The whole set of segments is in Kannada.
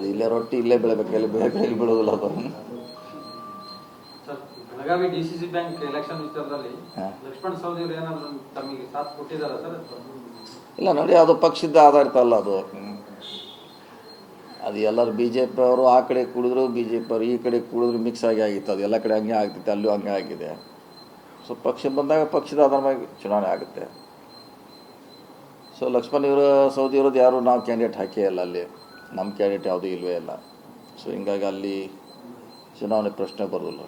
ಅದು ಇಲ್ಲೇ ರೊಟ್ಟಿ ಇಲ್ಲೇ ಬೆಳಿಬೇಕು, ಎಲ್ಲಿ ಬೇಕು ಎಲ್ಲಿ ಬೆಳೋದಿಲ್ಲ ಅದು. ಬೆಳಗಾವಿ ಡಿಸಿಸಿ ಬ್ಯಾಂಕ್ ಎಲೆಕ್ಷನ್ ವಿಚಾರದಲ್ಲಿ ಲಕ್ಷ್ಮಣ ಸವದಿ ಅವರು ಏನಾದ್ರು ತಮಗೆ ಸಾಥ್ ಕೊಟ್ಟಿದ್ದಾರಾ ಸರ್? ಇಲ್ಲ ನೋಡಿ, ಅದು ಪಕ್ಷದ ಆಧಾರಿತ ಅಲ್ಲ ಅದು. ಅದು ಎಲ್ಲರೂ ಬಿ ಜೆ ಪಿ ಅವರು ಆ ಕಡೆ ಕುಡಿದ್ರು, ಬಿ ಜೆ ಪಿ ಅವರು ಈ ಕಡೆ ಕುಡಿದ್ರು, ಮಿಕ್ಸ್ ಆಗಿ ಆಗಿತ್ತು. ಅದು ಎಲ್ಲ ಕಡೆ ಹಂಗೆ ಆಗ್ತಿತ್ತು, ಅಲ್ಲೂ ಹಂಗೆ ಆಗಿದೆ. ಸೊ ಪಕ್ಷ ಬಂದಾಗ ಪಕ್ಷದ ಆಧಾರವಾಗಿ ಚುನಾವಣೆ ಆಗುತ್ತೆ. ಸೊ ಲಕ್ಷ್ಮಣ್ ಸವದಿ ಇರೋದು ಯಾರು ನಾವು ಕ್ಯಾಂಡಿಡೇಟ್ ಹಾಕೇ ಇಲ್ಲ ಅಲ್ಲಿ, ನಮ್ಮ ಕ್ಯಾಂಡಿಡೇಟ್ ಯಾವುದೂ ಇಲ್ಲವೇ ಇಲ್ಲ. ಸೊ ಹಿಂಗಾಗಿ ಅಲ್ಲಿ ಚುನಾವಣೆ ಪ್ರಶ್ನೆ ಬರೋದಿಲ್ಲ.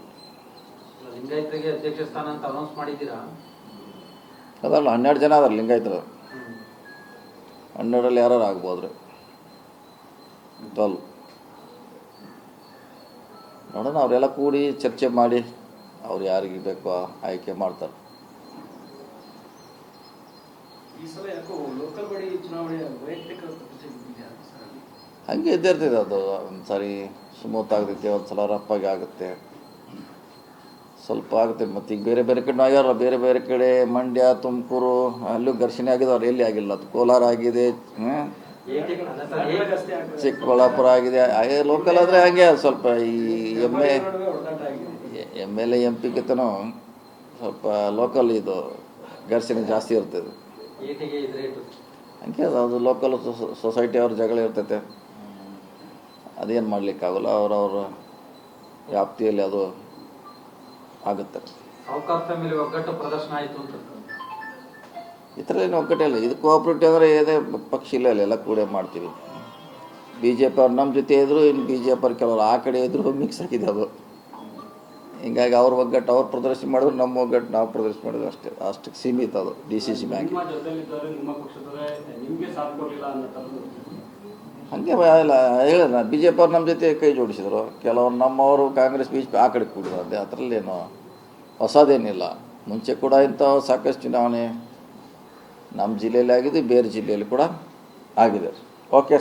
ಲಿಂಗಾಯತರಿಗೆ ಅಧ್ಯಕ್ಷ ಸ್ಥಾನ ಅಂತ ಅನೌನ್ಸ್ ಮಾಡಿದ್ದೀರಾ? ಅದಲ್ಲ, 12 ಜನ ಅದಾರ ಲಿಂಗಾಯತರು. 12ರಲ್ಲಿ ಯಾರು ಆಗ್ಬೋದ್ರಿ. 12 ನೋಡೋಣ, ಅವರೆಲ್ಲ ಕೂಡಿ ಚರ್ಚೆ ಮಾಡಿ ಅವ್ರು ಯಾರಿಗೆ ಬೇಕೋ ಆಯ್ಕೆ ಮಾಡ್ತಾರೆ. ಹಂಗೆ ಇದ್ದೇ ಇರ್ತದೆ ಅದು. ಒಂದು ಸಾರಿ ಸ್ಮೂತ್ ಆಗ್ತೈತೆ, ಒಂದು ಸಲ ರಫಾಗಿ ಆಗುತ್ತೆ, ಸ್ವಲ್ಪ ಆಗುತ್ತೆ. ಮತ್ತು ಈಗ ಬೇರೆ ಬೇರೆ ಕಡೆ ಆಗ್ಯಾರ, ಬೇರೆ ಬೇರೆ ಕಡೆ ಮಂಡ್ಯ, ತುಮಕೂರು ಅಲ್ಲೂ ಘರ್ಷಣೆ ಆಗಿದವ್ರು, ಎಲ್ಲಿ ಆಗಿಲ್ಲ. ಅದು ಕೋಲಾರ ಆಗಿದೆ, ಚಿಕ್ಕಬಳ್ಳಾಪುರ ಆಗಿದೆ. ಲೋಕಲ್ ಆದರೆ ಹಾಗೆ ಸ್ವಲ್ಪ ಈ ಎಮ್ ಎಲ್ ಎ MP ಗಿಂತನೂ ಸ್ವಲ್ಪ ಲೋಕಲ್ ಇದು ಘರ್ಷಣೆ ಜಾಸ್ತಿ ಇರ್ತದೆ. ಹಂಗೆ ಅದು ಲೋಕಲ್ ಸೊಸೈಟಿ ಅವ್ರ ಜಗಳ ಇರ್ತೈತೆ, ಅದೇನು ಮಾಡಲಿಕ್ಕಾಗಲ್ಲ. ಅವರವ್ರ ವ್ಯಾಪ್ತಿಯಲ್ಲಿ ಅದು ಆಗುತ್ತೆ. ಈ ಥರ ಏನು ಒಗ್ಗಟ್ಟಿಲ್ಲ. ಇದು ಕೋಆಪ್ರೇಟಿವ್ ಅಂದರೆ ಏನೇ ಪಕ್ಷ ಇಲ್ಲ, ಎಲ್ಲ ಕೂಡ ಮಾಡ್ತೀವಿ. ಬಿ ಜೆ ಪಿ ಅವ್ರು ನಮ್ಮ ಜೊತೆ ಇದ್ದರು, ಇನ್ನು ಬಿ ಜೆ ಪಿ ಅವ್ರು ಕೆಲವರು ಆ ಕಡೆ ಇದ್ದರು, ಮಿಕ್ಸ್ ಆಗಿದೆ ಅದು. ಹಿಂಗಾಗಿ ಅವ್ರ ಒಗ್ಗಟ್ಟು ಅವ್ರು ಪ್ರದರ್ಶನ ಮಾಡಿದ್ರು, ನಮ್ಮ ಒಗ್ಗಟ್ಟು ನಾವು ಪ್ರದರ್ಶನ ಮಾಡಿದ್ರು, ಅಷ್ಟಕ್ಕೆ ಸೀಮಿತ ಅದು DCC ಬ್ಯಾಂಕ್. ಹಾಗೆ ಇಲ್ಲ ಹೇಳಿಲ್ಲ, ಬಿ ಜೆ ಪಿ ಅವ್ರು ನಮ್ಮ ಜೊತೆ ಕೈ ಜೋಡಿಸಿದ್ರು. ಕೆಲವರು ನಮ್ಮವರು ಕಾಂಗ್ರೆಸ್ BJP ಆ ಕಡೆ ಕೂಡಿದ್ರು. ಅದೇ ಅದರಲ್ಲೇನು ಹೊಸದೇನಿಲ್ಲ. ಮುಂಚೆ ಕೂಡ ಇಂಥ ಸಾಕಷ್ಟು ಚುನಾವಣೆ ನಮ್ಮ ಜಿಲ್ಲೆಯಲ್ಲಿ ಆಗಿದೆ, ಬೇರೆ ಜಿಲ್ಲೆಯಲ್ಲಿ ಕೂಡ ಆಗಿದೆ. ಓಕೆ.